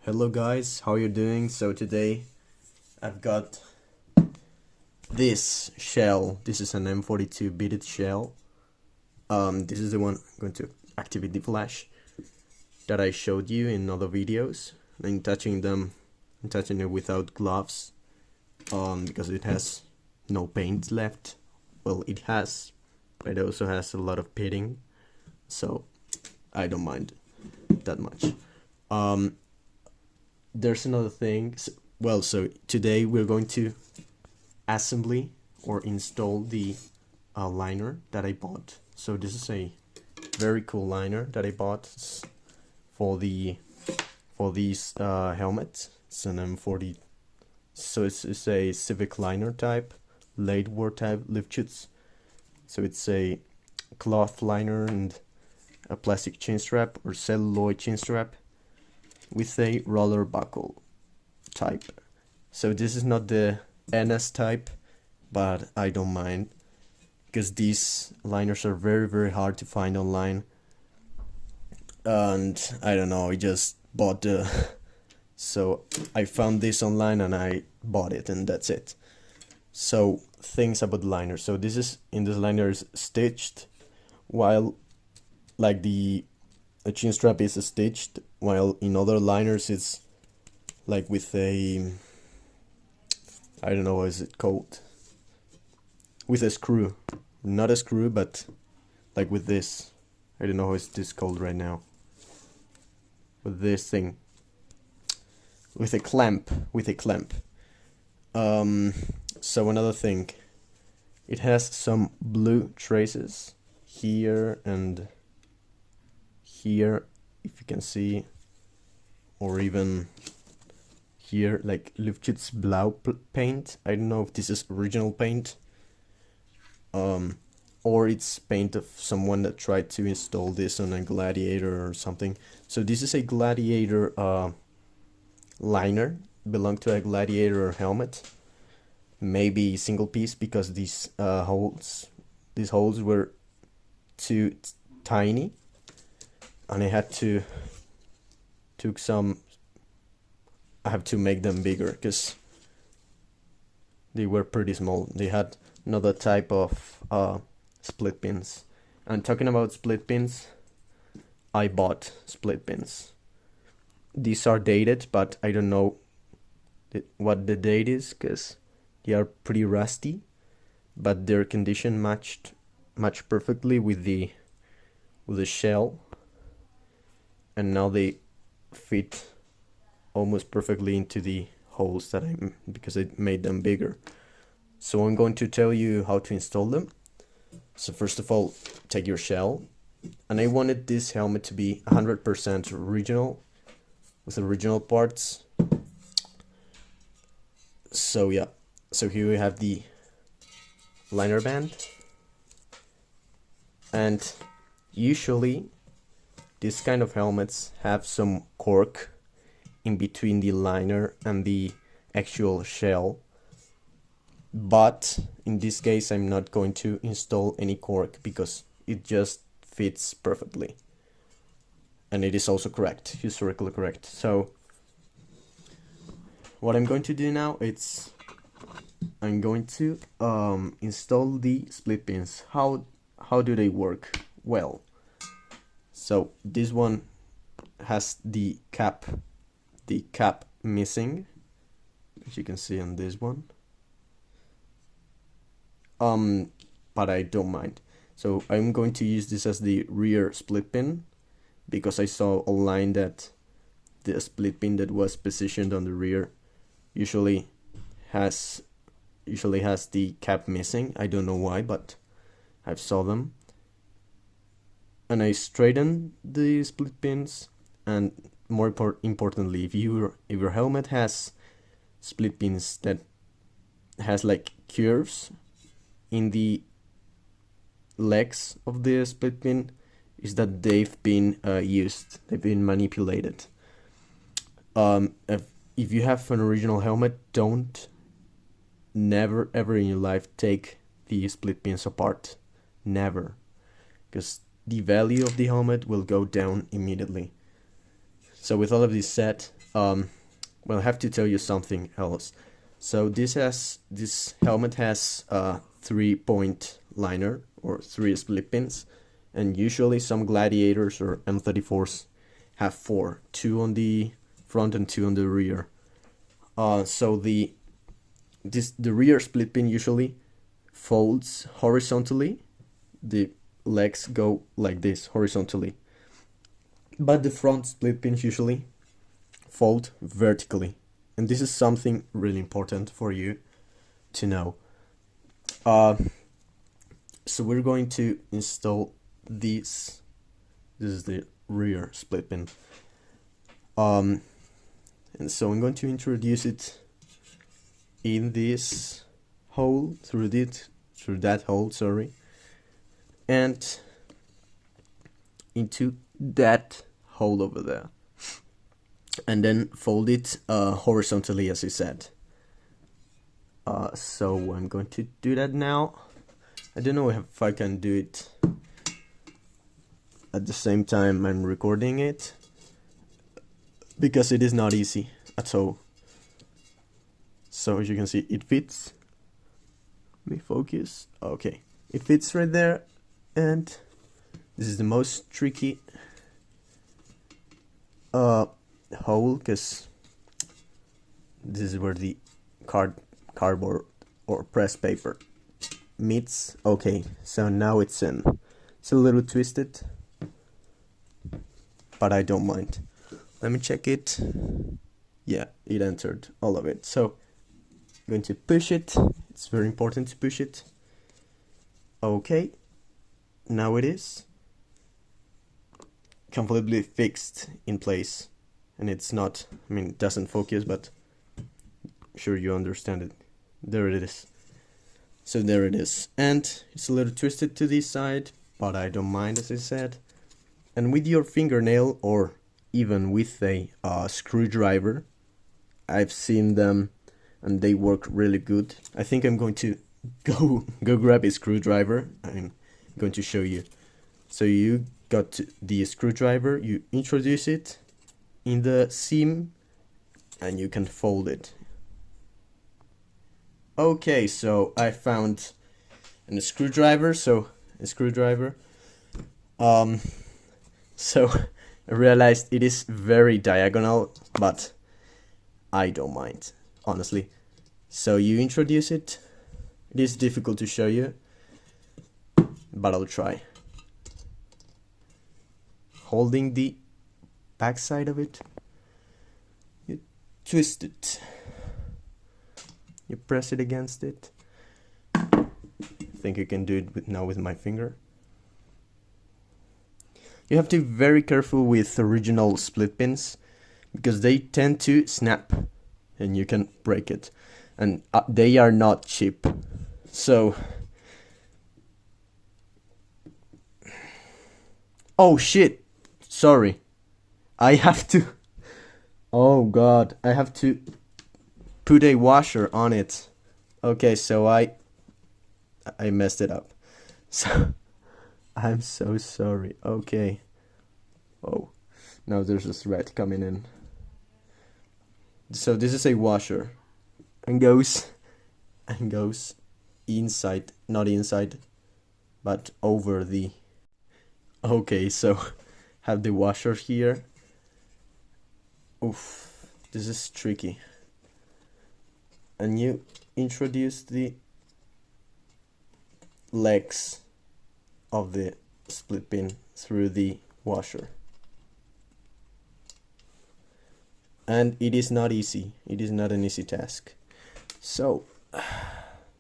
Hello guys, how you doing? So today I've got this shell. This is an M42 Beaded shell. This is the one I'm going to activate the flash that I showed you in other videos. I'm touching it without gloves because it has no paint left. Well, it has, but it also has a lot of pitting, so I don't mind that much. There's another thing. So today we're going to assembly or install the liner that I bought. So this is a very cool liner that I bought for these helmets. It's an M40. So it's a civic liner type, late war type lift chutes. So it's a cloth liner and a plastic chain strap or celluloid chain strap with a roller buckle type. So this is not the NS type, but I don't mind because these liners are very hard to find online, and I don't know, I just bought so I found this online and I bought it, and that's it. So things about the liner. So this liner is stitched, while like the chin strap is stitched, while in other liners it's like with a, I don't know what is it called, with a screw, not a screw, but like with this, I don't know how this called right now, with this thing, with a clamp. So another thing, it has some blue traces here and here, if you can see, or even here, like Luftschutz Blau paint. I don't know if this is original paint, or it's paint of someone that tried to install this on a Gladiator or something. So this is a Gladiator liner, belonged to a Gladiator helmet, maybe single piece, because these holes were too tiny, and I have to make them bigger because they were pretty small. They had another type of split pins. And talking about split pins, I bought split pins. These are dated, but I don't know what the date is because they are pretty rusty, but their condition matched perfectly with the shell, and now they fit almost perfectly into the holes that because I made them bigger. So I'm going to tell you how to install them. So first of all, take your shell, and I wanted this helmet to be 100% original, with original parts. So yeah, so here we have the liner band, and usually these kind of helmets have some cork in between the liner and the actual shell, but in this case I'm not going to install any cork because it just fits perfectly, and it is also correct, historically correct. So what I'm going to do now, I'm going to install the split pins. How do they work? Well, so this one has the cap missing, as you can see on this one, but I don't mind. So I'm going to use this as the rear split pin because I saw online that the split pin that was positioned on the rear usually has the cap missing. I don't know why, but I've saw them. And I straighten the split pins, and more importantly, if your helmet has split pins that has like curves in the legs of the split pin, is that they've been they've been manipulated. If you have an original helmet, don't never ever in your life take the split pins apart, never, because the value of the helmet will go down immediately. So with all of this set, well, I have to tell you something else. So this helmet has a 3-point liner or 3 split pins, and usually some Gladiators or M34s have 4, 2 on the front and 2 on the rear. So the rear split pin usually folds horizontally. The legs go like this horizontally, but the front split pins usually fold vertically, and this is something really important for you to know. So we're going to install this is the rear split pin, and so I'm going to introduce it in this hole, through that hole, sorry, and into that hole over there, and then fold it horizontally, as I said. So I'm going to do that now. I don't know if I can do it at the same time I'm recording it, because it is not easy at all. So as you can see, it fits. Let me focus. Okay, it fits right there, and this is the most tricky hole, because this is where the cardboard or press paper meets. Okay, so now it's in. It's a little twisted, but I don't mind. Let me check it. Yeah, it entered all of it. So I'm going to push it. It's very important to push it. Okay, now it is completely fixed in place, and it's not, I mean, it doesn't focus, but I'm sure you understand it. There it is. So there it is, and it's a little twisted to this side, but I don't mind, as I said. And with your fingernail, or even with a screwdriver, I've seen them and they work really good. I think I'm going to go grab a screwdriver. I'm going to show you. So you got the screwdriver, you introduce it in the seam, and you can fold it. Okay, so I found a screwdriver. So I realized it is very diagonal, but I don't mind, honestly. So you introduce it. It is difficult to show you, but I'll try. Holding the back side of it, you twist it. You press it against it. I think you can do it now with my finger. You have to be very careful with original split pins, because they tend to snap and you can break it, and they are not cheap. So, oh shit, sorry, I have to, oh god, I have to put a washer on it. Okay, so I messed it up. So I'm so sorry. Okay. Oh, now there's a thread coming in. So this is a washer, and goes inside, not inside, but over the. Okay, so have the washer here. Oof, this is tricky. And you introduce the legs of the split pin through the washer, and it is not easy. It is not an easy task. So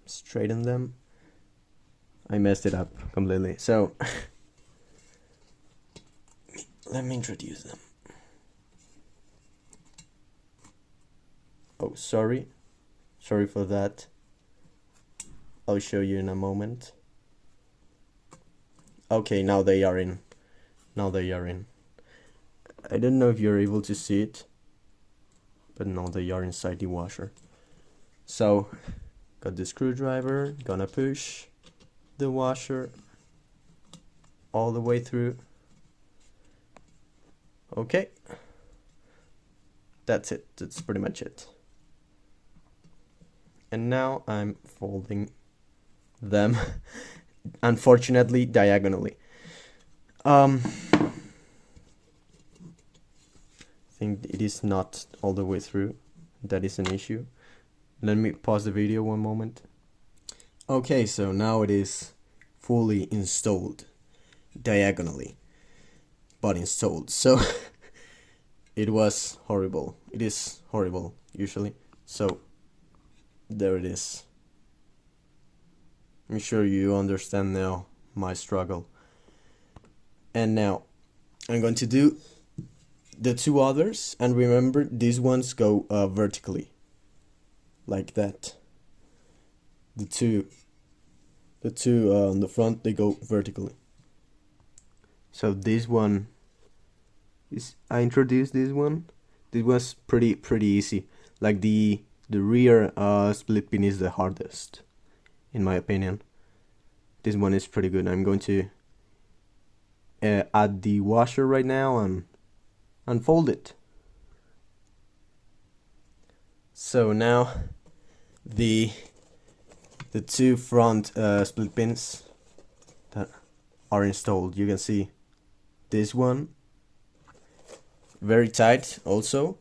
straighten them. I messed it up completely, so let me introduce them. Oh, sorry for that. I'll show you in a moment. Okay, now they are in. I don't know if you're able to see it, but now they are inside the washer. So, got the screwdriver, gonna push the washer all the way through. Okay. that's it. That's pretty much it. And now I'm folding them, unfortunately, diagonally. I think it is not all the way through. That is an issue. Let me pause the video one moment. Okay, so now it is fully installed diagonally, but installed. So it was horrible. It is horrible usually. So there it is. I'm sure you understand now my struggle. And now I'm going to do the two others, and remember these ones go vertically, like that. The two on the front, they go vertically. So this one is, I introduced this one. This was pretty easy. Like the rear split pin is the hardest, in my opinion. This one is pretty good. I'm going to add the washer right now and unfold it. So now the two front split pins that are installed. You can see this one very tight also,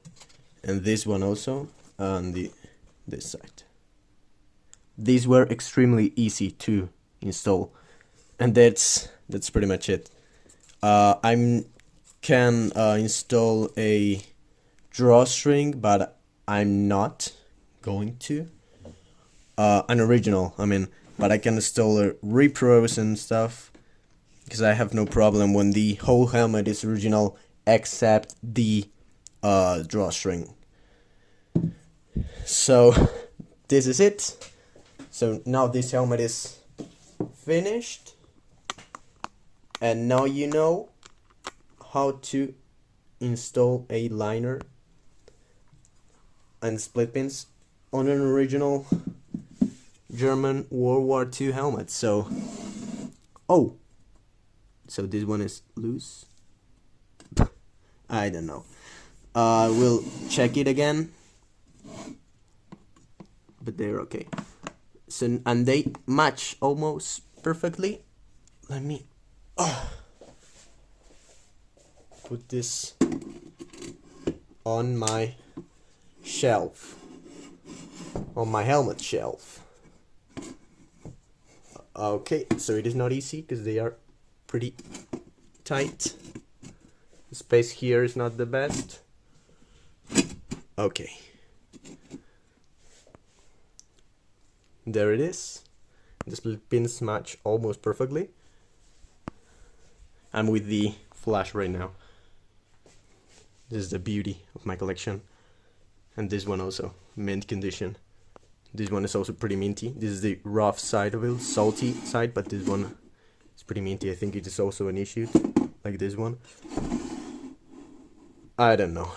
and this one also on this side. These were extremely easy to install, and that's pretty much it. I can install a drawstring, but I'm not going to. An original, I mean, but I can install repros and stuff, because I have no problem when the whole helmet is original except the drawstring. So this is it. So now this helmet is finished, and now you know how to install a liner and split pins on an original German World War II helmet. So so this one is loose. I don't know. We'll check it again, but they're okay. So, and they match almost perfectly. Let me put this on my shelf, on my helmet shelf. Okay, so it is not easy because they are pretty tight. The space here is not the best. Okay. There it is. The split pins match almost perfectly. I'm with the flash right now. This is the beauty of my collection. And this one also, mint condition. This one is also pretty minty. This is the rough side of it, salty side, but this one is pretty minty. I think it is also an issue, like this one. I don't know.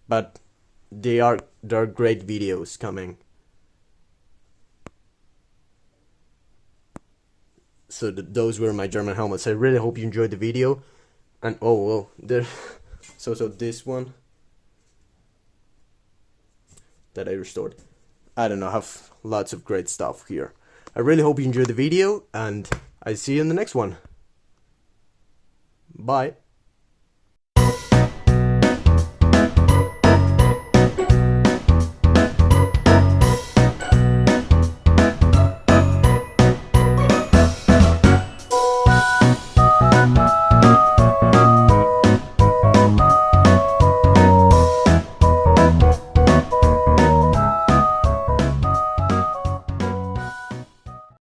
But there are great videos coming. So those were my German helmets. I really hope you enjoyed the video. And so this one that I restored. I don't know, I have lots of great stuff here. I really hope you enjoyed the video, and I see you in the next one. Bye.